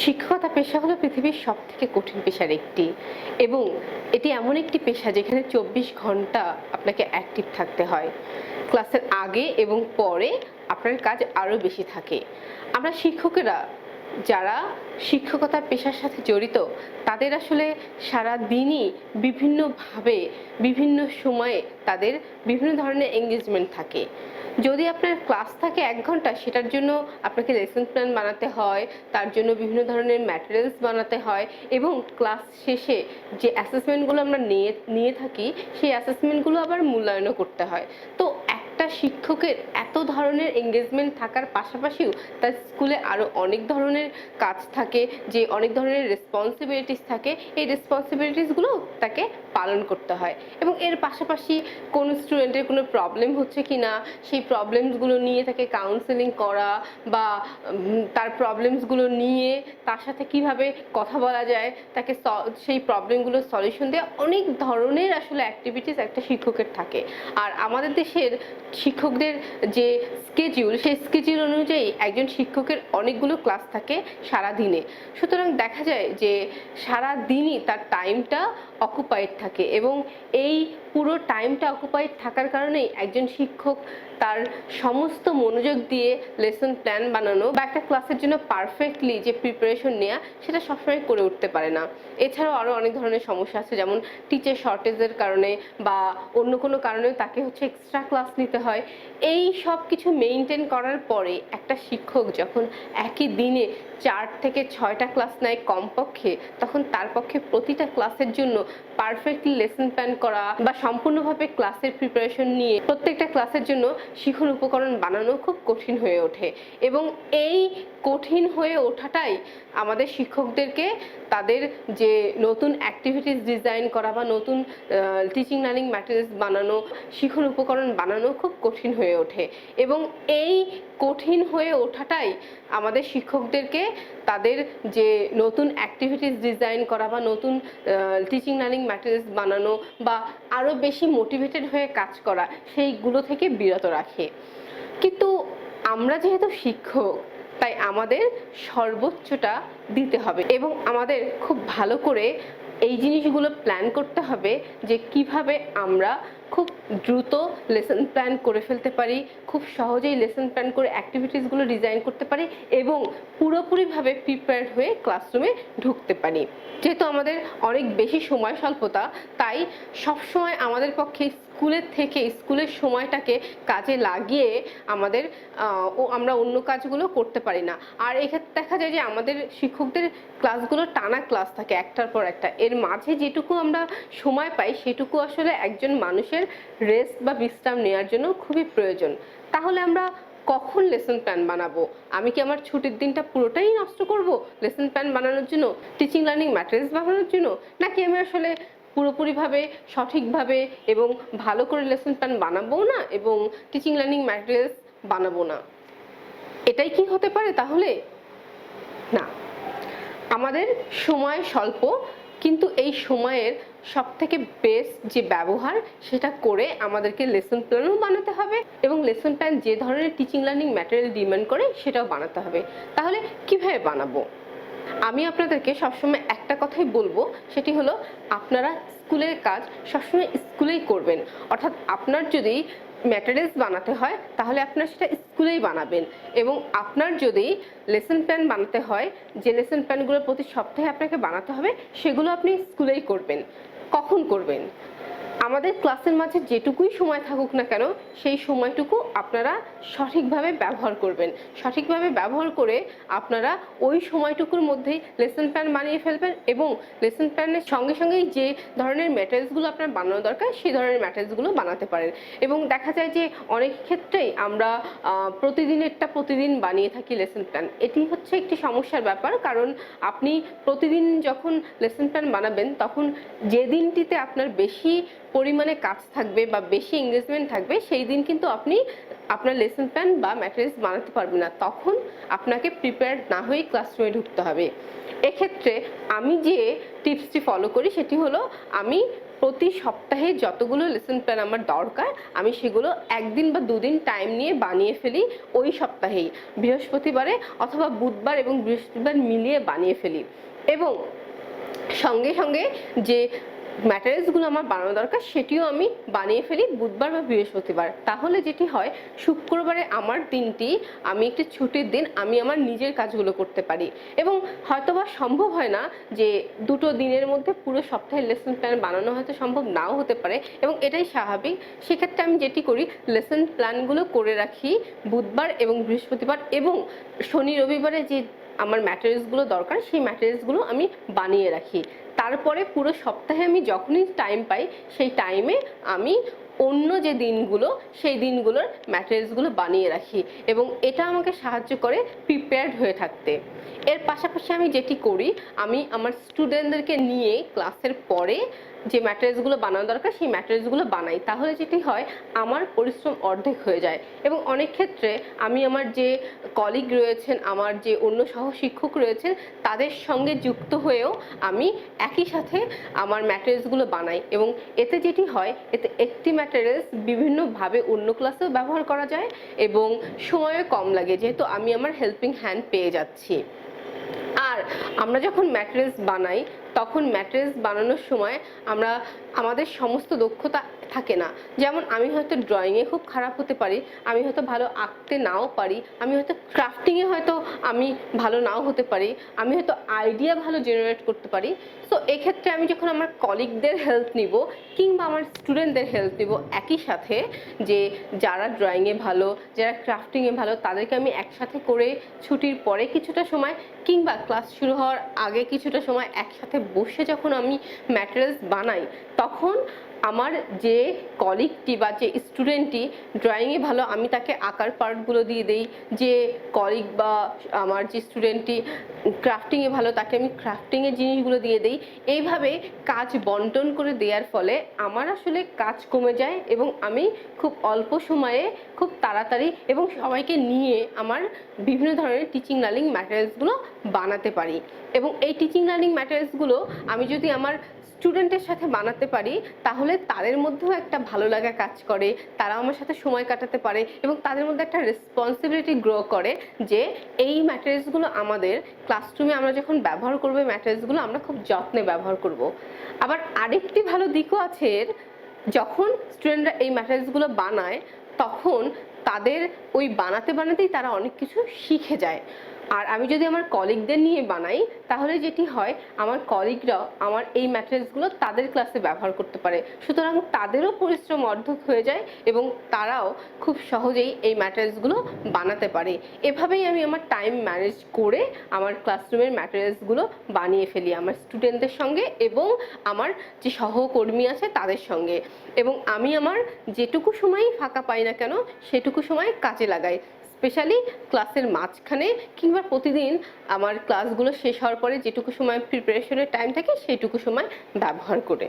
শিক্ষকতা পেশা হলো পৃথিবীর সবথেকে কঠিন পেশার একটি এবং এটি এমন একটি পেশা যেখানে ২৪ ঘন্টা আপনাকে অ্যাক্টিভ থাকতে হয়। ক্লাসের আগে এবং পরে আপনার কাজ আরও বেশি থাকে। আমরা শিক্ষকেরা যারা শিক্ষকতার পেশার সাথে জড়িত তাদের আসলে সারা দিনই বিভিন্নভাবে বিভিন্ন সময়ে তাদের বিভিন্ন ধরনের এঙ্গেজমেন্ট থাকে। যদি আপনার ক্লাস থাকে ১ ঘন্টা, সেটার জন্য আপনাকে লেসন প্ল্যান বানাতে হয়, তার জন্য বিভিন্ন ধরনের ম্যাটেরিয়ালস বানাতে হয় এবং ক্লাস শেষে যে অ্যাসেসমেন্টগুলো আমরা নিয়ে থাকি সেই অ্যাসেসমেন্টগুলো আবার মূল্যায়নও করতে হয়। তো একটা শিক্ষকের এত ধরনের এঙ্গেজমেন্ট থাকার পাশাপাশিও তার স্কুলে আরও অনেক ধরনের কাজ থাকে, যে অনেক ধরনের রেসপন্সিবিলিটিস থাকে, এই রেসপন্সিবিলিটিসগুলো তাকে পালন করতে হয় এবং এর পাশাপাশি কোনো স্টুডেন্টের কোনো প্রবলেম হচ্ছে কি না সেই প্রবলেমসগুলো নিয়ে তাকে কাউন্সেলিং করা বা তার প্রবলেমসগুলো নিয়ে তার সাথে কিভাবে কথা বলা যায়, তাকে সেই প্রবলেমগুলোর সলিউশন দেওয়া, অনেক ধরনের আসলে অ্যাক্টিভিটিস একটা শিক্ষকের থাকে। আর আমাদের দেশের শিক্ষকদের যে স্কেডিউল, সেই স্কেডিউল অনুযায়ী একজন শিক্ষকের অনেকগুলো ক্লাস থাকে সারা দিনে। সুতরাং দেখা যায় যে সারা দিনই তার টাইমটা অকুপাইড থাকে এবং এই পুরো টাইমটা অকুপাইড থাকার কারণেই একজন শিক্ষক তার সমস্ত মনোযোগ দিয়ে লেসন প্ল্যান বানানো বা একটা ক্লাসের জন্য পারফেক্টলি যে প্রিপারেশন নেওয়া সেটা সবসময় করে উঠতে পারে না। এছাড়াও আরও অনেক ধরনের সমস্যা আছে, যেমন টিচার শর্টেজের কারণে বা অন্য কোনো কারণেও তাকে এক্সট্রা ক্লাস নিতে হয়। এই সব কিছু মেইনটেন করার পরে একটা শিক্ষক যখন একই দিনে ৪ থেকে ৬টা ক্লাস নেয় কমপক্ষে, তখন তার পক্ষে প্রতিটা ক্লাসের জন্য পারফেক্টলি লেসন প্ল্যান করা বা সম্পূর্ণভাবে ক্লাসের প্রিপারেশন নিয়ে প্রত্যেকটা ক্লাসের জন্য শিখন উপকরণ বানানো খুব কঠিন হয়ে ওঠে এবং এই কঠিন হয়ে ওঠাটাই আমাদের শিক্ষকদেরকে তাদের যে নতুন অ্যাক্টিভিটিস ডিজাইন করা বা নতুন টিচিং লার্নিং ম্যাটেরিয়ালস বানানো, শিখন উপকরণ বানানো খুব কঠিন হয়ে ওঠে এবং এই কঠিন হয়ে ওঠাটাই আমাদের শিক্ষকদেরকে তাদের যে নতুন অ্যাক্টিভিটিস ডিজাইন করা বা নতুন টিচিং লার্নিং ম্যাটেরিয়ালস বানানো বা আরও বেশি মোটিভেটেড হয়ে কাজ করা, সেইগুলো থেকে বিরত রাখে। কিন্তু আমরা যেহেতু শিক্ষক, তাই আমাদের সর্বোচ্চটা দিতে হবে এবং আমাদের খুব ভালো করে এই জিনিসগুলো প্ল্যান করতে হবে যে কিভাবে আমরা খুব দ্রুত লেসন প্ল্যান করে ফেলতে পারি, খুব সহজেই লেসন প্ল্যান করে অ্যাক্টিভিটিসগুলো ডিজাইন করতে পারি এবং পুরোপুরিভাবে প্রিপেয়ার্ড হয়ে ক্লাসরুমে ঢুকতে পারি। যেহেতু আমাদের অনেক বেশি সময় স্বল্পতা, তাই সবসময় আমাদের পক্ষে স্কুলের সময়টাকে কাজে লাগিয়ে আমরা অন্য কাজগুলো করতে পারি না। আর এক্ষেত্রে দেখা যায় যে আমাদের শিক্ষকদের ক্লাসগুলো টানা ক্লাস থাকে একটার পর একটা, এর মাঝে যেটুকু আমরা সময় পাই সেটুকু আসলে একজন মানুষের রেস্ট বা বিশ্রাম নেওয়ার জন্য খুবই প্রয়োজন। তাহলে আমরা কখন লেসন প্ল্যান বানাবো? আমি কি আমার ছুটির দিনটা পুরোটাই নষ্ট করব লেসন প্ল্যান বানানোর জন্য, টিচিং লার্নিং ম্যাটেরিয়ালস বানানোর জন্য, নাকি আমি আসলে পুরোপুরিভাবে সঠিকভাবে এবং ভালো করে লেসন প্ল্যান বানাবো না এবং টিচিং লার্নিং ম্যাটেরিয়ালস বানাবো না? এটাই কি হতে পারে তাহলে? না, আমাদের সময় স্বল্প, কিন্তু এই সময়ের সবথেকে বেস্ট যে ব্যবহার সেটা করে আমাদেরকে লেসন প্ল্যানও বানাতে হবে এবং লেসন প্ল্যান যে ধরনের টিচিং লার্নিং ম্যাটেরিয়াল ডিমান্ড করে সেটাও বানাতে হবে। তাহলে কিভাবে বানাবো? আমি আপনাদেরকে সবসময় একটা কথাই বলবো, সেটি হলো আপনারা স্কুলের কাজ সবসময় স্কুলেই করবেন। অর্থাৎ আপনার যদি ম্যাটেরিয়ালস বানাতে হয় তাহলে আপনার সেটা স্কুলেই বানাবেন এবং আপনার যদি লেসন প্ল্যান বানাতে হয়, যে লেসন প্ল্যানগুলো প্রতি সপ্তাহে আপনাকে বানাতে হবে, সেগুলো আপনি স্কুলেই করবেন। কখন করবেন? আমাদের ক্লাসের মাঝে যেটুকুই সময় থাকুক না কেন, সেই সময়টুকু আপনারা সঠিকভাবে ব্যবহার করবেন। সঠিকভাবে ব্যবহার করে আপনারা ওই সময়টুকুর মধ্যেই লেসন প্ল্যান বানিয়ে ফেলবেন এবং লেসন প্ল্যানের সঙ্গে সঙ্গেই যে ধরনের ম্যাটেরিয়ালসগুলো আপনার বানানো দরকার সেই ধরনের ম্যাটেরিয়ালসগুলো বানাতে পারেন। এবং দেখা যায় যে অনেক ক্ষেত্রেই আমরা প্রতিদিন বানিয়ে থাকি লেসন প্ল্যান। এটি হচ্ছে একটি সমস্যার ব্যাপার, কারণ আপনি প্রতিদিন যখন লেসন প্ল্যান বানাবেন তখন যে দিনটিতে আপনার বেশি পরিমাণে কাজ থাকবে বা বেশি এঙ্গেজমেন্ট থাকবে, সেই দিন কিন্তু আপনি আপনার লেসন প্ল্যান বা ম্যাটেরিয়ালস বানাতে পারবেন না। তখন আপনাকে প্রিপেয়ার্ড না হয়ে ক্লাসরুমে ঢুকতে হবে। এক্ষেত্রে আমি যে টিপসটি ফলো করি সেটি হলো, আমি প্রতি সপ্তাহে যতগুলো লেসন প্ল্যান আমার দরকার আমি সেগুলো একদিন বা দুদিন টাইম নিয়ে বানিয়ে ফেলি ওই সপ্তাহেই, বৃহস্পতিবারে অথবা বুধবার এবং বৃহস্পতিবার মিলিয়ে বানিয়ে ফেলি। এবং সঙ্গে সঙ্গে যে ম্যাটেরিয়ালসগুলো আমার বানানো দরকার সেটিও আমি বানিয়ে ফেলি বুধবার বা বৃহস্পতিবার। তাহলে যেটি হয়, শুক্রবারে আমার দিনটি আমি একটি ছুটির দিন, আমি আমার নিজের কাজগুলো করতে পারি। এবং হয়তোবা সম্ভব হয় না যে দুটো দিনের মধ্যে পুরো সপ্তাহের লেসন প্ল্যান বানানো হয়তো সম্ভব নাও হতে পারে, এবং এটাই স্বাভাবিক। সেক্ষেত্রে আমি যেটি করি, লেসন প্ল্যানগুলো করে রাখি বুধবার এবং বৃহস্পতিবার, এবং শনি রবিবারে যে আমার ম্যাটেরিয়ালসগুলো দরকার সেই ম্যাটেরিয়ালসগুলো আমি বানিয়ে রাখি। তারপরে পুরো সপ্তাহে আমি যখনই টাইম পাই সেই টাইমে আমি অন্য যে দিনগুলো সেই দিনগুলোর ম্যাটেরিয়ালসগুলো বানিয়ে রাখি, এবং এটা আমাকে সাহায্য করে প্রিপেয়ার্ড হয়ে থাকতে। এর পাশাপাশি আমি যেটি করি, আমি আমার স্টুডেন্টদেরকে নিয়ে ক্লাসের পরে যে ম্যাটেরিয়ালসগুলো বানানো দরকার সেই ম্যাটেরিয়ালসগুলো বানাই। তাহলে যেটি হয়, আমার পরিশ্রম অর্ধেক হয়ে যায়। এবং অনেক ক্ষেত্রে আমি আমার যে কলিগ রয়েছেন, আমার যে অন্য সহশিক্ষক রয়েছেন, তাদের সঙ্গে যুক্ত হয়েও আমি একই সাথে আমার ম্যাটেরিয়ালসগুলো বানাই। এবং এতে যেটি হয়, এতে একটি ম্যাটেরিয়ালস বিভিন্নভাবে অন্য ক্লাসেও ব্যবহার করা যায় এবং সময়ও কম লাগে, যেহেতু আমি আমার হেল্পিং হ্যান্ড পেয়ে যাচ্ছি। আর আমরা যখন ম্যাটেরিয়ালস বানাই তখন ম্যাটেরিয়ালস বানানোর সময় আমাদের সমস্ত দক্ষতা থাকে না। যেমন আমি হয়তো ড্রয়িংয়ে খুব খারাপ হতে পারি, আমি হয়তো ভালো আঁকতে নাও পারি, আমি হয়তো ক্রাফটিংয়ে হয়তো আমি ভালো নাও হতে পারি, আমি হয়তো আইডিয়া ভালো জেনারেট করতে পারি। সো এক্ষেত্রে আমি যখন আমার কলিগদের হেল্প নিব কিংবা আমার স্টুডেন্টদের হেল্প নিব একই সাথে, যে যারা ড্রয়িংয়ে ভালো, যারা ক্রাফটিংয়ে ভালো, তাদেরকে আমি একসাথে করে ছুটির পরে কিছুটা সময় কিংবা ক্লাস শুরু হওয়ার আগে কিছুটা সময় একসাথে বসে যখন আমি ম্যাটেরিয়ালস বানাই, তখন আমার যে কলিগটি বা যে স্টুডেন্টটি ড্রয়িংয়ে ভালো, আমি তাকে আঁকার পার্টগুলো দিয়ে দেই। যে কলিগ বা আমার যে স্টুডেন্টটি ক্রাফটিংয়ে ভালো, তাকে আমি ক্রাফটিংয়ের জিনিসগুলো দিয়ে দেই। এইভাবে কাজ বন্টন করে দেওয়ার ফলে আমার আসলে কাজ কমে যায় এবং আমি খুব অল্প সময়ে খুব তাড়াতাড়ি এবং সবাইকে নিয়ে আমার বিভিন্ন ধরনের টিচিং লার্নিং ম্যাটেরিয়ালসগুলো বানাতে পারি। এবং এই টিচিং লার্নিং ম্যাটেরিয়ালসগুলো আমি যদি আমার স্টুডেন্টের সাথে বানাতে পারি, তাহলে তাদের মধ্যেও একটা ভালো লাগা কাজ করে, তারা আমার সাথে সময় কাটাতে পারে এবং তাদের মধ্যে একটা রেসপন্সিবিলিটি গ্রো করে যে এই ম্যাটেরিয়ালসগুলো আমাদের ক্লাসরুমে আমরা যখন ব্যবহার করবো, এই ম্যাটেরিয়ালসগুলো আমরা খুব যত্নে ব্যবহার করব। আবার আরেকটি ভালো দিকও আছে এর, যখন স্টুডেন্টরা এই ম্যাটেরিয়ালসগুলো বানায় তখন তাদের ওই বানাতে বানাতেই তারা অনেক কিছু শিখে যায়। আর আমি যদি আমার কলিগদের নিয়ে বানাই, তাহলে যেটি হয়, আমার কলিগরা আমার এই ম্যাটেরিয়ালসগুলো তাদের ক্লাসে ব্যবহার করতে পারে, সুতরাং তাদেরও পরিশ্রম অর্ধেক হয়ে যায় এবং তারাও খুব সহজেই এই ম্যাটেরিয়ালসগুলো বানাতে পারে। এভাবেই আমি আমার টাইম ম্যানেজ করে আমার ক্লাসরুমের ম্যাটেরিয়ালসগুলো বানিয়ে ফেলি আমার স্টুডেন্টদের সঙ্গে এবং আমার যে সহকর্মী আছে তাদের সঙ্গে। এবং আমি আমার যেটুকু সময়ই ফাঁকা পাই না কেন সেটুকু সময় কাজে লাগাই, স্পেশালি ক্লাসের মাঝখানে কিংবা প্রতিদিন আমার ক্লাসগুলো শেষ হওয়ার পরে যেটুকু সময় প্রিপারেশনের টাইম থাকে সেইটুকু সময় ব্যবহার করে।